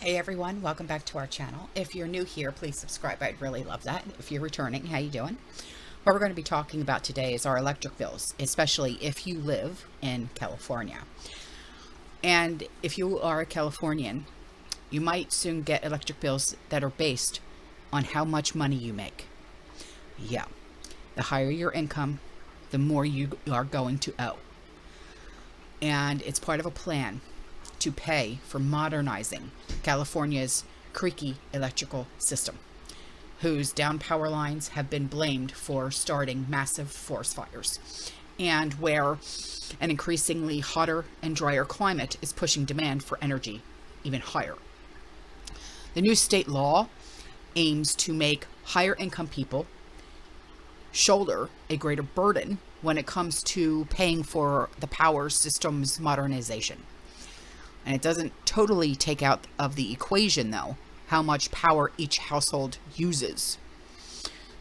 Hey everyone, welcome back to our channel. If you're new here, please subscribe. I'd really love that. If you're returning, how you doing? What we're going to be talking about today is our electric bills, especially if you live in California. And if you are a Californian, you might soon get electric bills that are based on how much money you make. Yeah, the higher your income, the more you are going to owe. And it's part of a plan to pay for modernizing California's creaky electrical system, whose down power lines have been blamed for starting massive forest fires, and where an increasingly hotter and drier climate is pushing demand for energy even higher. The new state law aims to make higher income people shoulder a greater burden when it comes to paying for the power system's modernization. And it doesn't totally take out of the equation, though, how much power each household uses.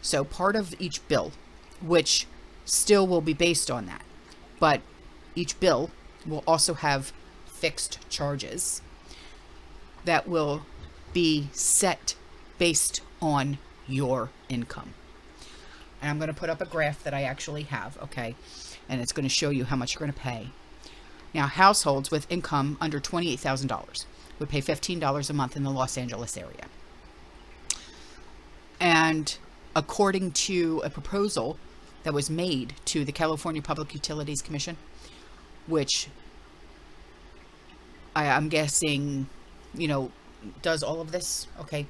So part of each bill, which still will be based on that, but each bill will also have fixed charges that will be set based on your income. And I'm going to put up a graph that I actually have, okay? And it's going to show you how much you're going to pay. Now, households with income under $28,000 would pay $15 a month in the Los Angeles area. And according to a proposal that was made to the California Public Utilities Commission, which I'm guessing, does all of this, okay,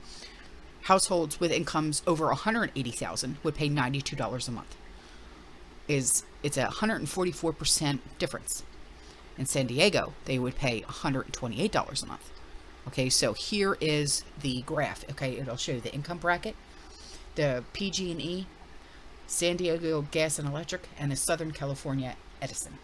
households with incomes over $180,000 would pay $92 a month. It's a 144% difference. In San Diego, they would pay $128 a month. Okay, so here is the graph. Okay, it'll show you the income bracket, the PG&E, San Diego Gas and Electric, and the Southern California Edison.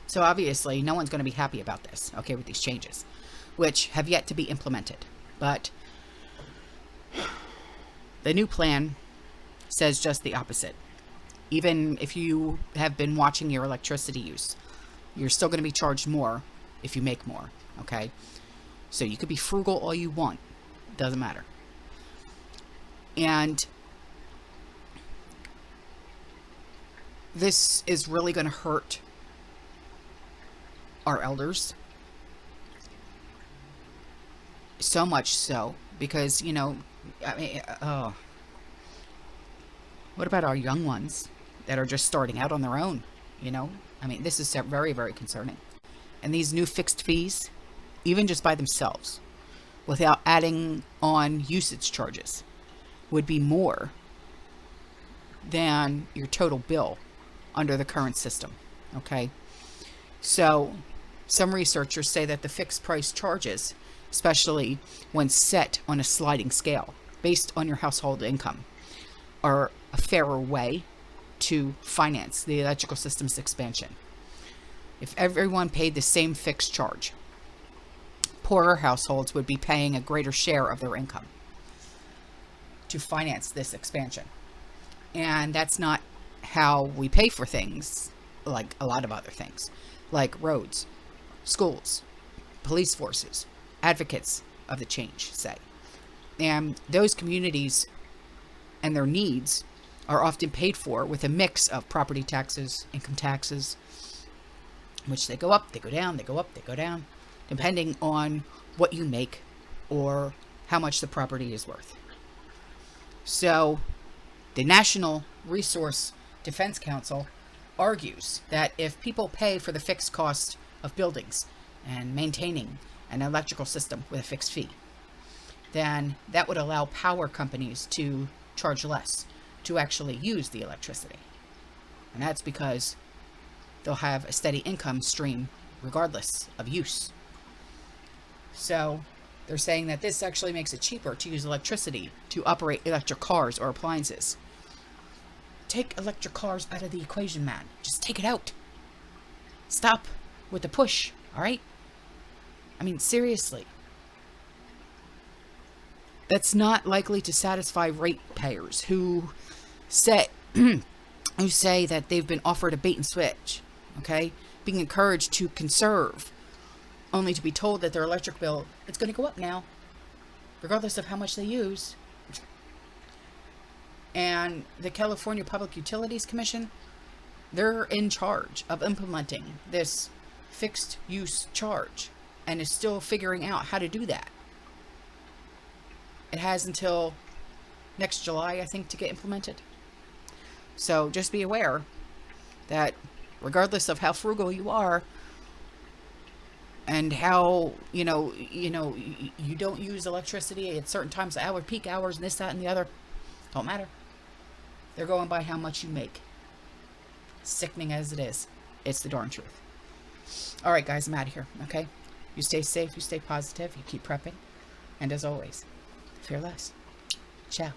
So obviously, no one's going to be happy about this, okay, with these changes, which have yet to be implemented. But the new plan says just the opposite. Even if you have been watching your electricity use, you're still going to be charged more if you make more, okay? So you could be frugal all you want. Doesn't matter. And this is really going to hurt our elders. So much so because, what about our young ones that are just starting out on their own? This is very, very concerning. And these new fixed fees, even just by themselves, without adding on usage charges, would be more than your total bill under the current system, okay? So some researchers say that the fixed price charges, especially when set on a sliding scale based on your household income, are a fairer way to finance the electrical system's expansion. If everyone paid the same fixed charge, poorer households would be paying a greater share of their income to finance this expansion. And that's not how we pay for things like a lot of other things, like roads, schools, police forces, advocates of the change, say. And those communities and their needs are often paid for with a mix of property taxes, income taxes, which they go up, they go down, they go up, they go down, depending on what you make or how much the property is worth. So the National Resource Defense Council argues that if people pay for the fixed cost of buildings and maintaining an electrical system with a fixed fee, then that would allow power companies to charge less to actually use the electricity. And that's because they'll have a steady income stream regardless of use. So they're saying that this actually makes it cheaper to use electricity to operate electric cars or appliances. Take electric cars out of the equation, man. Just take it out. Stop with the push, all right? Seriously. That's not likely to satisfy ratepayers who say that they've been offered a bait and switch, okay? being encouraged to conserve, only to be told that their electric bill, it's going to go up now, regardless of how much they use. And the California Public Utilities Commission, they're in charge of implementing this fixed use charge and is still figuring out how to do that. It has until next July, I think, to get implemented. So just be aware that regardless of how frugal you are and how, you don't use electricity at certain times, peak hours, and this, that, and the other, don't matter. They're going by how much you make. Sickening as it is, it's the darn truth. All right, guys, I'm out of here, okay? You stay safe, you stay positive, you keep prepping, and as always, fear less. Ciao.